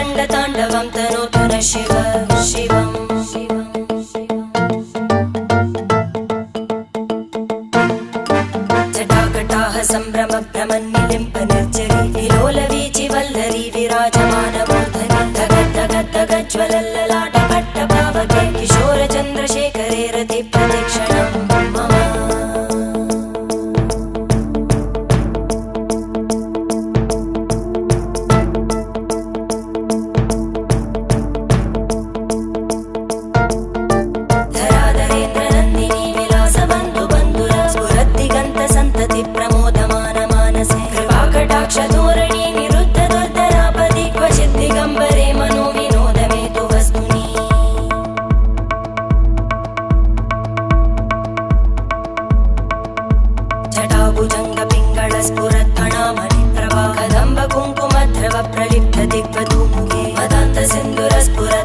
रङ्गताण्डवं तनोतु न शिव शिवम् जटाकटाः सम्भ्रमभ्रमन्निलिम्प निर्जरी विलोलवीचि वल्लरी विराजमानमूर्धनि धगज्ज्वलल्ललाटपट्टपावके किशोरचन्द्रशेखरे रतिप्रतिक्षणं मम धराधरेन्द्रनन्दिनी विलासबन्धुबन्धुर स्फुरद्दिगन्तसन्तति प्रमोदमान मानसे कृपाकटाक्षधोरणी निरुद्ध दुर्धरापदि क्वचित् दिगम्बरे मनो विनोदमेतु वस्तुनि जटाभुजङ्गपिङ्गळस्फुरत्फणामणिप्रभा कदम्ब कुङ्कुमद्रव प्रलिप्त दिग्वधूमुखे मदान्तसिन्धुरस्फुरत्